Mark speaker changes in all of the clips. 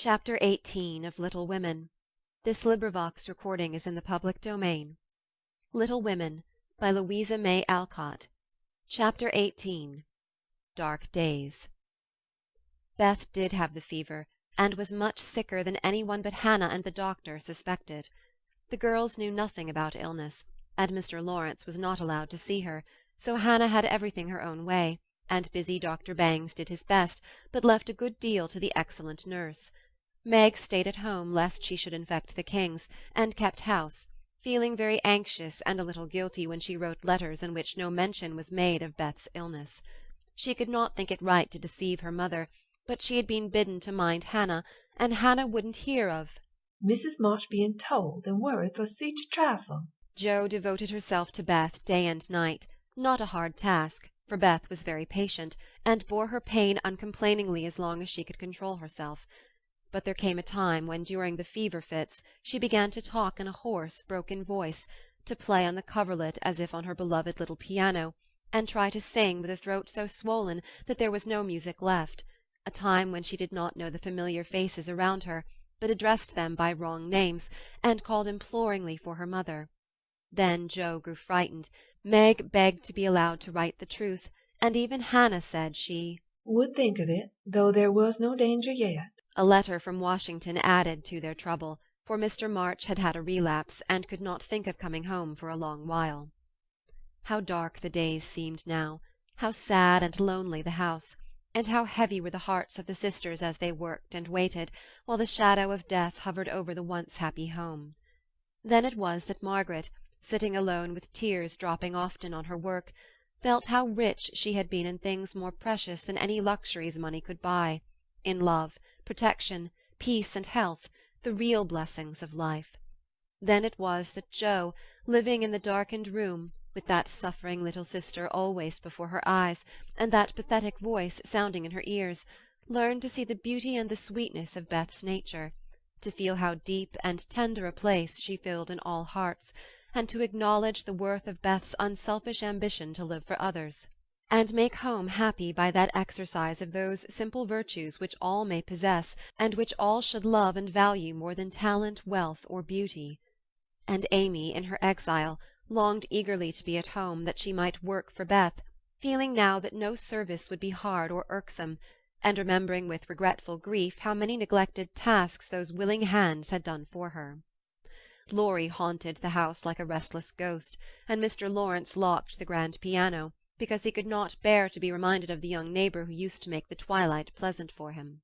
Speaker 1: Chapter 18 of Little Women. This LibriVox is in the public domain. Little Women, by Louisa May Alcott. Chapter 18. Dark Days. Beth did have the fever, and was much sicker than any one but Hannah and the doctor suspected. The girls knew nothing about illness, and Mr. Laurence was not allowed to see her, so Hannah had everything her own way, and busy Dr. Bangs did his best, but left a good deal to the excellent nurse. Meg stayed at home lest she should infect the Kings, and kept house, feeling very anxious and a little guilty when she wrote letters in which no mention was made of Beth's illness. She could not think it right to deceive her mother, but she had been bidden to mind Hannah, and Hannah wouldn't hear of
Speaker 2: Mrs. March being told and worried for such a trifle.
Speaker 1: Jo devoted herself to Beth day and night, not a hard task, for Beth was very patient, and bore her pain uncomplainingly as long as she could control herself. But there came a time when during the fever fits she began to talk in a hoarse, broken voice, to play on the coverlet as if on her beloved little piano, and try to sing with a throat so swollen that there was no music left, a time when she did not know the familiar faces around her, but addressed them by wrong names, and called imploringly for her mother. Then Jo grew frightened, Meg begged to be allowed to write the truth, and even Hannah said she
Speaker 2: would think of it, though there was no danger yet.
Speaker 1: A letter from Washington added to their trouble, for Mr. March had had a relapse, and could not think of coming home for a long while. How dark the days seemed now, how sad and lonely the house, and how heavy were the hearts of the sisters as they worked and waited, while the shadow of death hovered over the once happy home. Then it was that Margaret, sitting alone with tears dropping often on her work, felt how rich she had been in things more precious than any luxuries money could buy, in love, protection, peace, and health, the real blessings of life. Then it was that Jo, living in the darkened room, with that suffering little sister always before her eyes, and that pathetic voice sounding in her ears, learned to see the beauty and the sweetness of Beth's nature, to feel how deep and tender a place she filled in all hearts, and to acknowledge the worth of Beth's unselfish ambition to live for others, and make home happy by that exercise of those simple virtues which all may possess, and which all should love and value more than talent, wealth, or beauty. And Amy, in her exile, longed eagerly to be at home, that she might work for Beth, feeling now that no service would be hard or irksome, and remembering with regretful grief how many neglected tasks those willing hands had done for her. Laurie haunted the house like a restless ghost, and Mr. Laurence locked the grand piano, because he could not bear to be reminded of the young neighbour who used to make the twilight pleasant for him.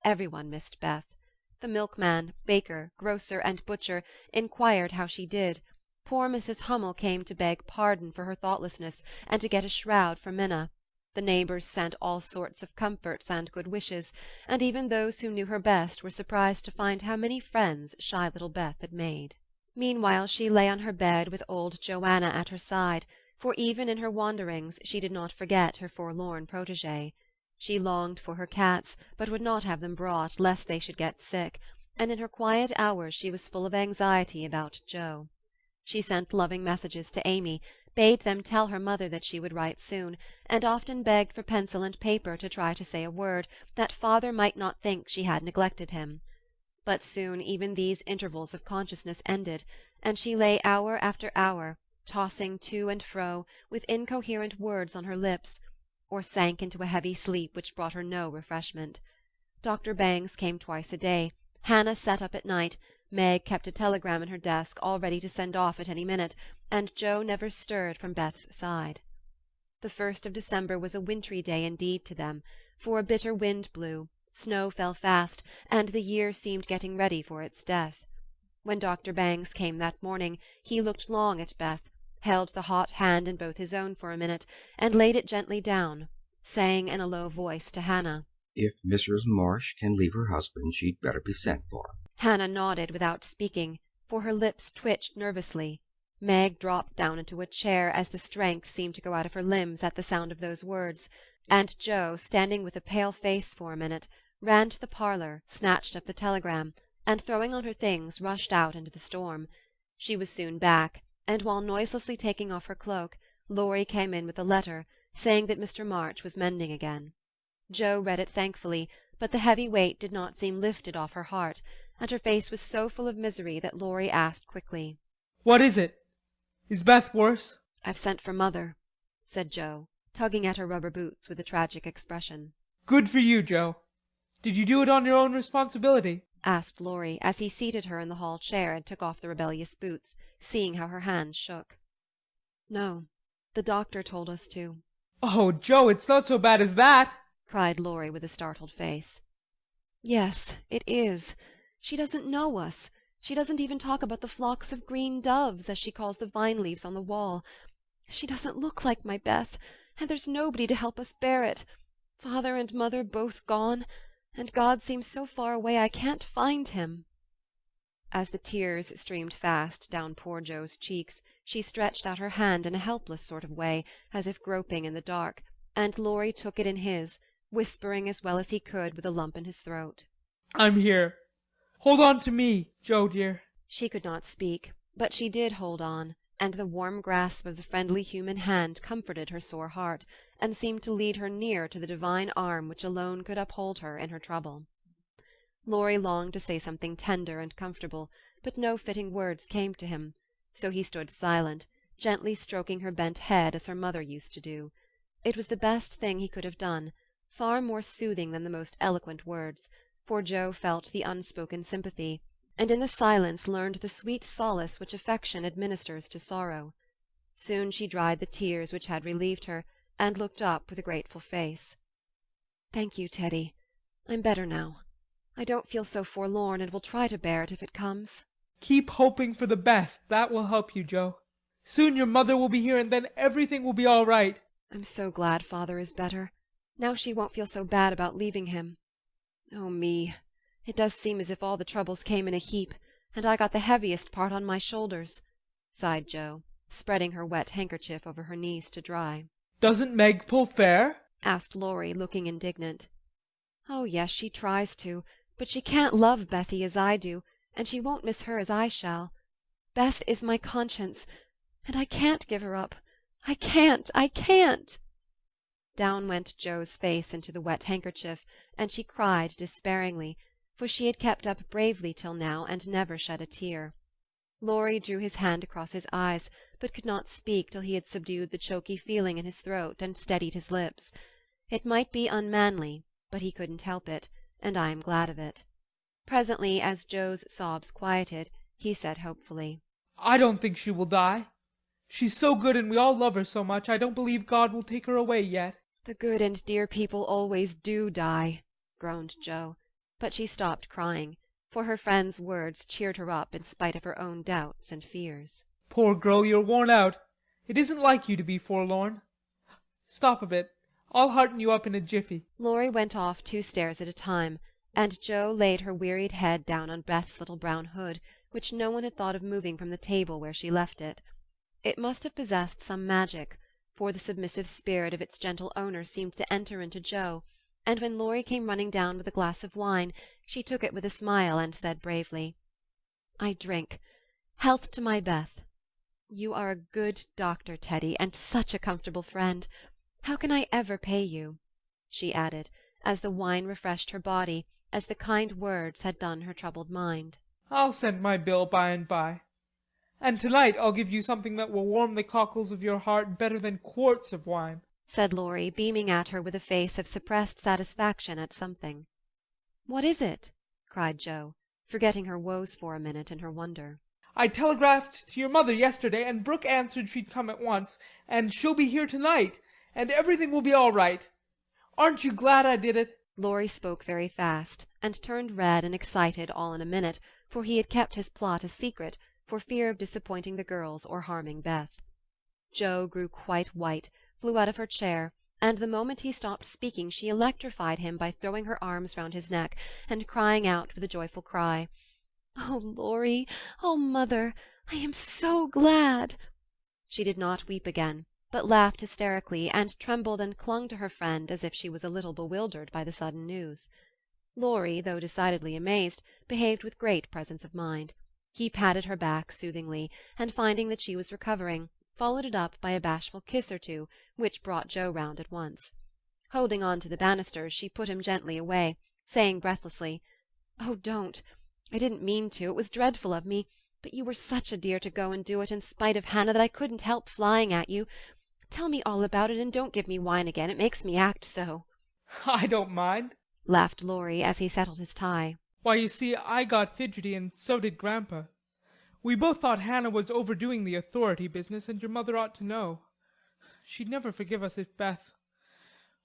Speaker 1: Every one missed Beth. The milkman, baker, grocer, and butcher inquired how she did. Poor Mrs. Hummel came to beg pardon for her thoughtlessness, and to get a shroud for Minna. The neighbours sent all sorts of comforts and good wishes, and even those who knew her best were surprised to find how many friends shy little Beth had made. Meanwhile she lay on her bed with old Joanna at her side, for even in her wanderings she did not forget her forlorn protégée. She longed for her cats, but would not have them brought, lest they should get sick, and in her quiet hours she was full of anxiety about Jo. She sent loving messages to Amy, bade them tell her mother that she would write soon, and often begged for pencil and paper to try to say a word, that father might not think she had neglected him. But soon even these intervals of consciousness ended, and she lay hour after hour, tossing to and fro, with incoherent words on her lips, or sank into a heavy sleep which brought her no refreshment. Dr. Bangs came twice a day, Hannah sat up at night, Meg kept a telegram in her desk all ready to send off at any minute, and Jo never stirred from Beth's side. The 1st of December was a wintry day indeed to them, for a bitter wind blew, snow fell fast, and the year seemed getting ready for its death. When Dr. Bangs came that morning, he looked long at Beth, held the hot hand in both his own for a minute, and laid it gently down, saying in a low voice to Hannah,
Speaker 3: "If Mrs. Marsh can leave her husband, she'd better be sent for."
Speaker 1: Hannah nodded without speaking, for her lips twitched nervously. Meg dropped down into a chair as the strength seemed to go out of her limbs at the sound of those words, and Jo, standing with a pale face for a minute, ran to the parlour, snatched up the telegram, and throwing on her things rushed out into the storm. She was soon back, and while noiselessly taking off her cloak, Laurie came in with a letter, saying that Mr. March was mending again. Jo read it thankfully, but the heavy weight did not seem lifted off her heart, and her face was so full of misery that Laurie asked quickly,
Speaker 4: "What is it? Is Beth worse?"
Speaker 1: "I've sent for Mother," said Joe, tugging at her rubber boots with a tragic expression.
Speaker 4: "Good for you, Joe. Did you do it on your own responsibility?"
Speaker 1: asked Laurie, as he seated her in the hall chair and took off the rebellious boots, seeing how her hands shook. "No, the doctor told us to,"
Speaker 4: "Oh, Joe, it's not so bad as that!"
Speaker 1: cried Laurie with a startled face. "Yes, it is. She doesn't know us. She doesn't even talk about the flocks of green doves, as she calls the vine-leaves on the wall. She doesn't look like my Beth, and there's nobody to help us bear it. Father and Mother both gone, and God seems so far away I can't find him." As the tears streamed fast down poor Joe's cheeks, she stretched out her hand in a helpless sort of way, as if groping in the dark, and Laurie took it in his, whispering as well as he could with a lump in his throat.
Speaker 4: "I'm here. Hold on to me, Joe dear."
Speaker 1: She could not speak, but she did hold on, and the warm grasp of the friendly human hand comforted her sore heart, and seemed to lead her near to the divine arm which alone could uphold her in her trouble. Laurie longed to say something tender and comfortable, but no fitting words came to him, so he stood silent, gently stroking her bent head as her mother used to do. It was the best thing he could have done, far more soothing than the most eloquent words, for Joe felt the unspoken sympathy, and in the silence learned the sweet solace which affection administers to sorrow. Soon she dried the tears which had relieved her, and looked up with a grateful face. "Thank you, Teddy. I'm better now. I don't feel so forlorn, and will try to bear it if it comes."
Speaker 4: Keep hoping for the best. That will help you, Joe. Soon your mother will be here, and then everything will be all right.
Speaker 1: I'm so glad Father is better. Now she won't feel so bad about leaving him. Oh, me! It does seem as if all the troubles came in a heap, and I got the heaviest part on my shoulders," sighed Joe, spreading her wet handkerchief over her knees to dry.
Speaker 4: "Doesn't Meg pull fair?"
Speaker 1: asked Laurie, looking indignant. "Oh, yes, she tries to, but she can't love Bethy as I do, and she won't miss her as I shall. Beth is my conscience, and I can't give her up. I can't!" Down went Joe's face into the wet handkerchief, and she cried despairingly, for she had kept up bravely till now and never shed a tear. Laurie drew his hand across his eyes, but could not speak till he had subdued the choky feeling in his throat and steadied his lips. It might be unmanly, but he couldn't help it, and I am glad of it. Presently, as Joe's sobs quieted, he said hopefully,
Speaker 4: "I don't think she will die. She's so good and we all love her so much, I don't believe God will take her away yet."
Speaker 1: "The good and dear people always do die," groaned Joe, but she stopped crying, for her friend's words cheered her up in spite of her own doubts and fears.
Speaker 4: "Poor girl, you're worn out. It isn't like you to be forlorn. Stop a bit. I'll hearten you up in a jiffy."
Speaker 1: Laurie went off 2 stairs at a time, and Joe laid her wearied head down on Beth's little brown hood, which no one had thought of moving from the table where she left it. It must have possessed some magic, for the submissive spirit of its gentle owner seemed to enter into Joe, and when Laurie came running down with a glass of wine, she took it with a smile and said bravely, "I drink. Health to my Beth. You are a good doctor, Teddy, and such a comfortable friend. How can I ever pay you?" she added, as the wine refreshed her body, as the kind words had done her troubled mind.
Speaker 4: "I'll send my bill by and by. And tonight I'll give you something that will warm the cockles of your heart better than quarts of wine,"
Speaker 1: said Laurie, beaming at her with a face of suppressed satisfaction at something. "What is it?" cried Joe, forgetting her woes for a minute in her wonder.
Speaker 4: "I telegraphed to your mother yesterday, and Brooke answered she'd come at once, and she'll be here tonight, and everything will be all right. Aren't you glad I did it?"
Speaker 1: Laurie spoke very fast, and turned red and excited all in a minute, for he had kept his plot a secret, for fear of disappointing the girls or harming Beth. Joe grew quite white, flew out of her chair, and the moment he stopped speaking she electrified him by throwing her arms round his neck, and crying out with a joyful cry, "Oh, Laurie! Oh, Mother! I am so glad!" She did not weep again, but laughed hysterically, and trembled and clung to her friend as if she was a little bewildered by the sudden news. Laurie, though decidedly amazed, behaved with great presence of mind. He patted her back soothingly, and finding that she was recovering, followed it up by a bashful kiss or two, which brought Joe round at once. Holding on to the banisters, she put him gently away, saying breathlessly, "Oh, don't! I didn't mean to. It was dreadful of me. But you were such a dear to go and do it in spite of Hannah that I couldn't help flying at you. Tell me all about it, and don't give me wine again. It makes me act so,"
Speaker 4: I don't mind.
Speaker 1: laughed Laurie as he settled his tie.
Speaker 4: Why, you see, I got fidgety, and so did Grandpa. We both thought Hannah was overdoing the authority business, and your mother ought to know. She'd never forgive us if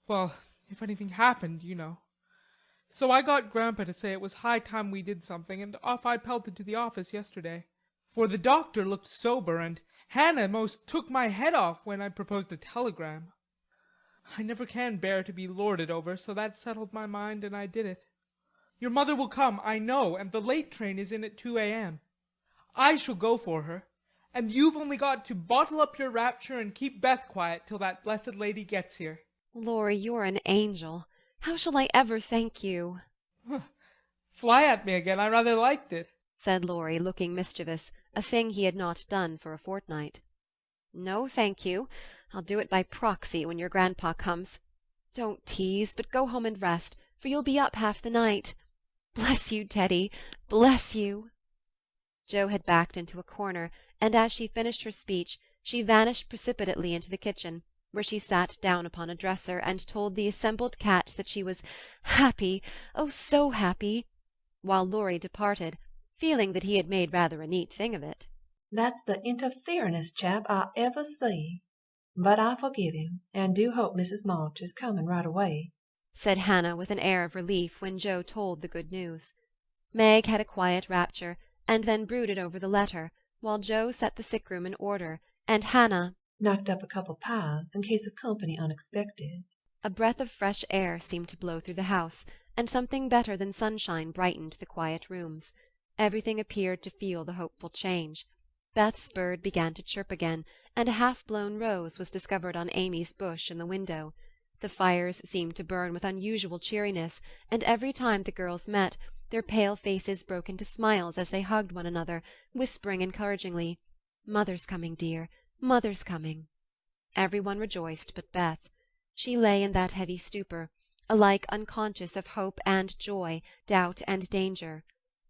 Speaker 4: well, if anything happened, you know. So I got Grandpa to say it was high time we did something, and off I pelted to the office yesterday. For the doctor looked sober, and Hannah most took my head off when I proposed a telegram. I never can bear to be lorded over, so that settled my mind, and I did it. Your mother will come, I know, and the late train is in at 2 a.m. I shall go for her, and you've only got to bottle up your rapture and keep Beth quiet till that blessed lady gets here.
Speaker 1: Laurie, you're an angel. How shall I ever thank you?
Speaker 4: Fly at me again, I rather liked it,
Speaker 1: said Laurie, looking mischievous, a thing he had not done for a fortnight. No, thank you. I'll do it by proxy when your grandpa comes. Don't tease, but go home and rest, for you'll be up half the night. Bless you, Teddy, bless you. Jo had backed into a corner, and as she finished her speech, she vanished precipitately into the kitchen, where she sat down upon a dresser and told the assembled cats that she was happy, oh, so happy, while Laurie departed, feeling that he had made rather a neat thing of it.
Speaker 2: That's the interferingest chap I ever see. But I forgive him, and do hope Mrs. March is coming right away,
Speaker 1: said Hannah with an air of relief when Jo told the good news. Meg had a quiet rapture, and then brooded over the letter, while Jo set the sick-room in order, and Hannah
Speaker 2: knocked up a couple pies in case of company unexpected.
Speaker 1: A breath of fresh air seemed to blow through the house, and something better than sunshine brightened the quiet rooms. Everything appeared to feel the hopeful change. Beth's bird began to chirp again, and a half-blown rose was discovered on Amy's bush in the window. The fires seemed to burn with unusual cheeriness, and every time the girls met, their pale faces broke into smiles as they hugged one another, whispering encouragingly, "Mother's coming, dear, Mother's coming." Every one rejoiced but Beth. She lay in that heavy stupor, alike unconscious of hope and joy, doubt and danger.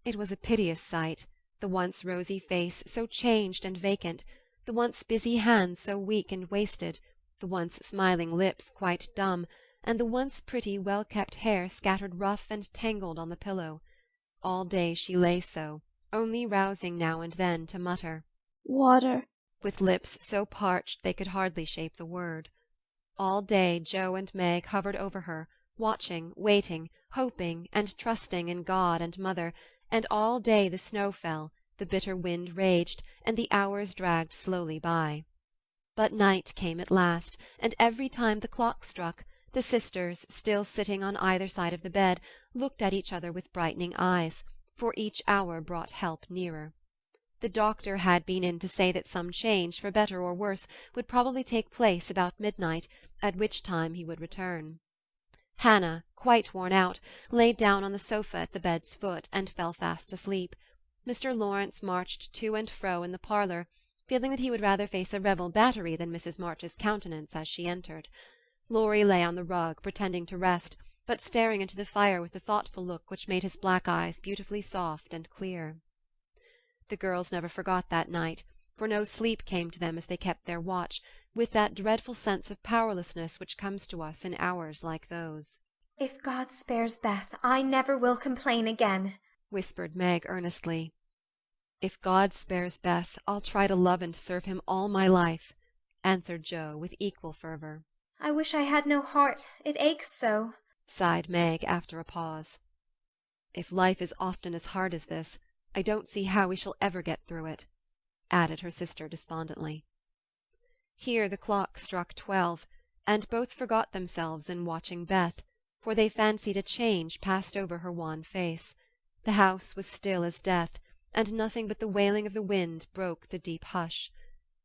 Speaker 1: It was a piteous sight, the once rosy face so changed and vacant, the once busy hands so weak and wasted, the once smiling lips quite dumb, and the once pretty, well-kept hair scattered rough and tangled on the pillow. All day she lay so, only rousing now and then to mutter,
Speaker 5: "Water,"
Speaker 1: with lips so parched they could hardly shape the word. All day Jo and Meg hovered over her, watching, waiting, hoping, and trusting in God and Mother, and all day the snow fell, the bitter wind raged, and the hours dragged slowly by. But night came at last, and every time the clock struck, the sisters, still sitting on either side of the bed, looked at each other with brightening eyes, for each hour brought help nearer. The doctor had been in to say that some change, for better or worse, would probably take place about midnight, at which time he would return. Hannah, quite worn out, lay down on the sofa at the bed's foot and fell fast asleep. Mr. Laurence marched to and fro in the parlour, feeling that he would rather face a rebel battery than Mrs. March's countenance as she entered. Laurie lay on the rug, pretending to rest, but staring into the fire with the thoughtful look which made his black eyes beautifully soft and clear. The girls never forgot that night, for no sleep came to them as they kept their watch, with that dreadful sense of powerlessness which comes to us in hours like those.
Speaker 5: "If God spares Beth, I never will complain again,"
Speaker 1: whispered Meg earnestly. "If God spares Beth, I'll try to love and serve him all my life," answered Jo with equal fervour.
Speaker 5: "I wish I had no heart, it aches so,"
Speaker 1: sighed Meg after a pause. "If life is often as hard as this, I don't see how we shall ever get through it," added her sister despondently. Here the clock struck 12, and both forgot themselves in watching Beth, for they fancied a change passed over her wan face. The house was still as death, and nothing but the wailing of the wind broke the deep hush.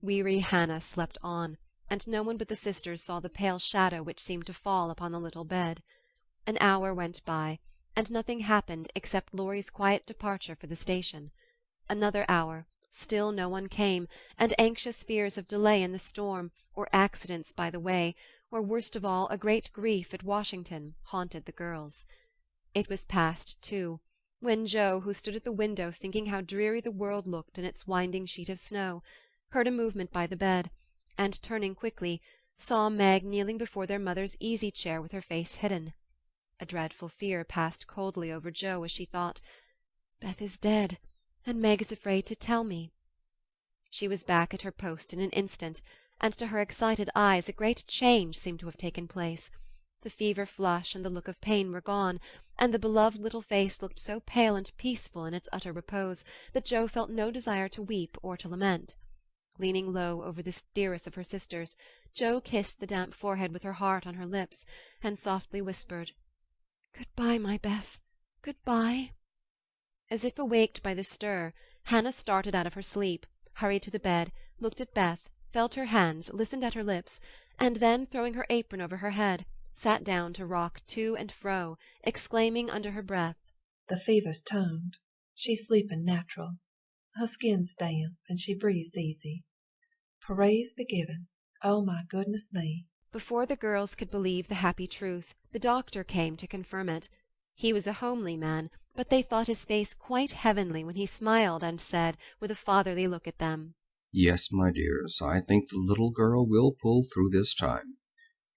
Speaker 1: Weary Hannah slept on, and no one but the sisters saw the pale shadow which seemed to fall upon the little bed. An hour went by, and nothing happened except Laurie's quiet departure for the station. Another hour, still no one came, and anxious fears of delay in the storm, or accidents by the way, or worst of all, a great grief at Washington, haunted the girls. It was past 2, when Joe, who stood at the window thinking how dreary the world looked in its winding sheet of snow, heard a movement by the bed, and turning quickly, saw Meg kneeling before their mother's easy-chair with her face hidden. A dreadful fear passed coldly over Joe as she thought, "Beth is dead, and Meg is afraid to tell me." She was back at her post in an instant, and to her excited eyes a great change seemed to have taken place. The fever flush and the look of pain were gone, and the beloved little face looked so pale and peaceful in its utter repose that Joe felt no desire to weep or to lament. Leaning low over this dearest of her sisters, Joe kissed the damp forehead with her heart on her lips, and softly whispered, "Good-bye, my Beth, good-bye." As if awaked by the stir, Hannah started out of her sleep, hurried to the bed, looked at Beth, felt her hands, listened at her lips, and then, throwing her apron over her head, sat down to rock to and fro, exclaiming under her breath,
Speaker 2: "The fever's toned. She's sleepin' natural. Her skin's damp, and she breathes easy. Praise be given. Oh, my goodness me!"
Speaker 1: Before the girls could believe the happy truth, the doctor came to confirm it. He was a homely man, but they thought his face quite heavenly when he smiled and said, with a fatherly look at them,
Speaker 3: Yes, my dears, I think the little girl will pull through this time.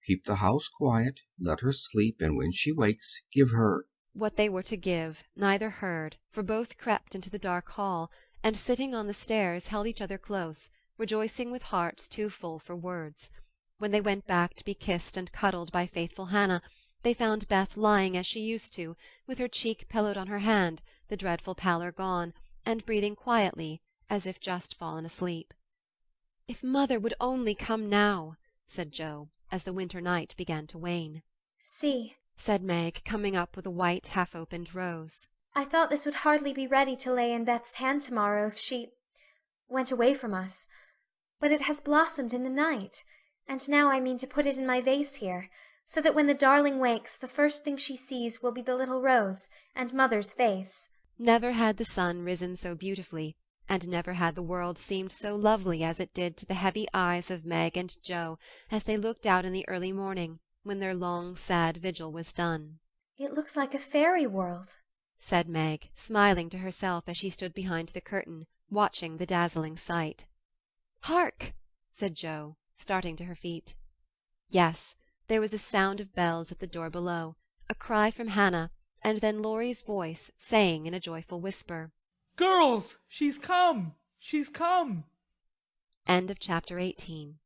Speaker 3: Keep the house quiet, let her sleep, and when she wakes, give her—"
Speaker 1: What they were to give neither heard, for both crept into the dark hall, and sitting on the stairs held each other close, rejoicing with hearts too full for words. When they went back to be kissed and cuddled by faithful Hannah, they found Beth lying as she used to, with her cheek pillowed on her hand, the dreadful pallor gone, and breathing quietly, as if just fallen asleep. "If mother would only come now," said Joe, as the winter night began to wane.
Speaker 5: See,
Speaker 1: said Meg, coming up with a white half-opened rose.
Speaker 5: I thought this would hardly be ready to lay in Beth's hand tomorrow if she went away from us. But it has blossomed in the night, and now I mean to put it in my vase here, so that when the darling wakes the first thing she sees will be the little rose and mother's face.
Speaker 1: Never had the sun risen so beautifully, and never had the world seemed so lovely as it did to the heavy eyes of Meg and Joe as they looked out in the early morning, when their long, sad vigil was done.
Speaker 5: It looks like a fairy world,
Speaker 1: said Meg, smiling to herself as she stood behind the curtain, watching the dazzling sight. "Hark!" said Joe, starting to her feet. Yes, there was a sound of bells at the door below, a cry from Hannah, and then Laurie's voice saying in a joyful whisper,
Speaker 4: "Girls, she's come! She's come!"
Speaker 1: End of chapter 18.